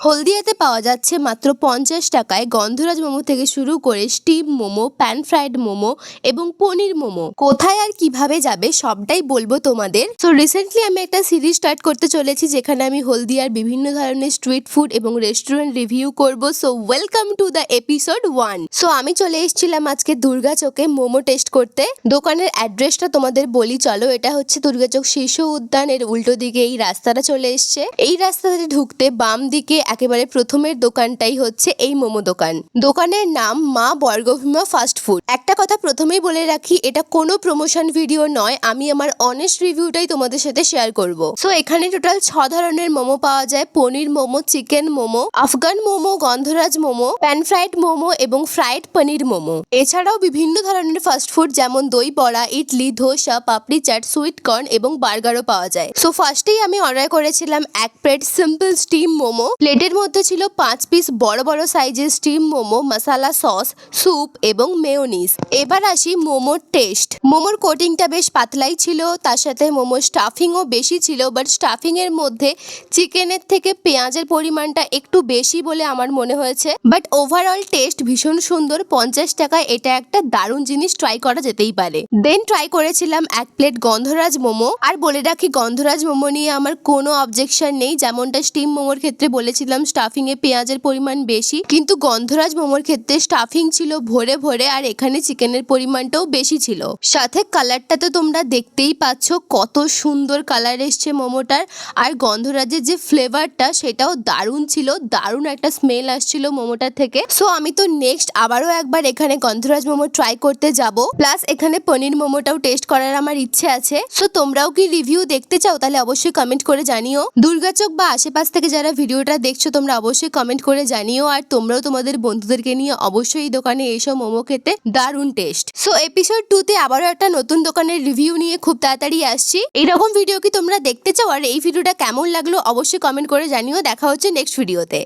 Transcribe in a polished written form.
হলদিয়াতে পাওয়া যাচ্ছে মাত্র 50 টাকায় গন্ধরাজ মোমো থেকে শুরু করে steam momo, pan fried momo এবং পনির মোমো। কোথায় আর কিভাবে যাবে সবটাই বলবো তোমাদের। সো রিসেন্টলি আমি একটা সিরিজ স্টার্ট করতে চলেছি যেখানে আমি হলদিয়ার বিভিন্ন ধরনের স্ট্রিট ফুড এবং রেস্টুরেন্ট রিভিউ করব। So welcome to the episode 1। So আমি চলে এসেছিলাম আজকে দুর্গাচকে মোমো টেস্ট করতে। দোকানের অ্যাড্রেসটা তোমাদের বলি চলো। এটা হচ্ছে দুর্গাচক শিশু উদ্যানের উল্টো দিকে এই রাস্তাটা চলে এসছে। এই রাস্তাতে ঢুকতে বাম দিকে একেবারে প্রথমের দোকানটাই হচ্ছে এই মোমো দোকান। দোকানের নাম মা বর্গভীমা ফাস্ট ফুড। একটা কথা প্রথমেই বলে রাখি, এটা কোনো প্রমোশন ভিডিও নয়, আমি আমার অনেস্ট রিভিউটাই তোমাদের সাথে শেয়ার করব। সো এখানে টোটাল 6 ধরনের মোমো পাওয়া যায়। পনির মোমো, চিকেন মোমো, আফগান মোমো, গন্ধরাজ মোমো, প্যান ফ্রাইড মোমো এবং ফ্রাইড পনির মোমো। এছাড়াও বিভিন্ন ধরনের ফাস্ট ফুড যেমন দই বড়া, ইডলি, ধোসা, পাপড়ি চাট, সুইট কর্ন এবং বার্গারও পাওয়া যায়। সো ফার্স্টেই আমি অর্ডার করেছিলাম এক প্লেট সিম্পল স্টিম মোমো। প্লেটের মধ্যে ছিল 5 পিস বড় বড় সাইজের স্টিম মোমো, মশলা সস, স্যুপ এবং মেয়োনিজ। এবার আসি মোমোর টেস্ট। মোমোর কোটিংটা বেশ পাতলাই ছিল, তার সাথে মোমোর স্টাফিংও বেশি ছিল, বাট স্টাফিং এর মধ্যে চিকেনের থেকে পেঁয়াজের পরিমাণটা একটু বেশি বলে আমার মনে হয়েছে। বাট ওভারঅল টেস্ট ভীষণ সুন্দর। 50 টাকায় এটা একটা দারুণ জিনিস, ট্রাই করা যেতেই পারে। দেন ট্রাই করেছিলাম এক প্লেট গন্ধরাজ মোমো। আর বলে রাখি, গন্ধরাজ মোমো নিয়ে আমার কোনো অবজেকশন নেই। যেমনটা স্টিম মোমোর ক্ষেত্রে বলেছিলাম স্টাফিং এ পেঁয়াজের পরিমাণ বেশি, কিন্তু গন্ধরাজ মোমোর ক্ষেত্রে স্টাফিং ছিল ভরে ভরে আর এখানে চিকেনের পরিমাণটাও বেশি ছিল। সাথে কালারটা তো তোমরা দেখতেই পাচ্ছ, কত সুন্দর কালার এসছে মোমোটার। আর গন্ধরাজের যে ফ্লেভারটা সেটাও দারুণ ছিল, দারুণ একটা স্মেল আসছিল মোমোটার থেকে। সো আমি তো নেক্সট আবারও একবার এখানে গন্ধরাজ মোমো ট্রাই করতে যাব। প্লাস এখানে পনির মোমোটাও টেস্ট করার আমার ইচ্ছে আছে। সো তোমরাও কি রিভিউ দেখতে চাও? তাহলে অবশ্যই কমেন্ট করে জানিও। দুর্গাচক বা আশেপাশ থেকে যারা ভিডিওটা দেখছো তোমরা অবশ্যই কমেন্ট করে জানিও। আর তোমরাও তোমাদের বন্ধুদেরকে নিয়ে অবশ্যই এই দোকানে এসো মোমো খেতে, দারুণ টেস্ট। সো এপিসোড 2 তে আবারও একটা নতুন দোকানের রিভিউ নিয়ে খুব তাড়াতাড়ি আসছি। এইরকম ভিডিও কি তোমরা দেখতে চাও? আর এই ভিডিওটা কেমন লাগলো অবশ্যই কমেন্ট করে জানিও। দেখা হচ্ছে নেক্সট ভিডিওতে।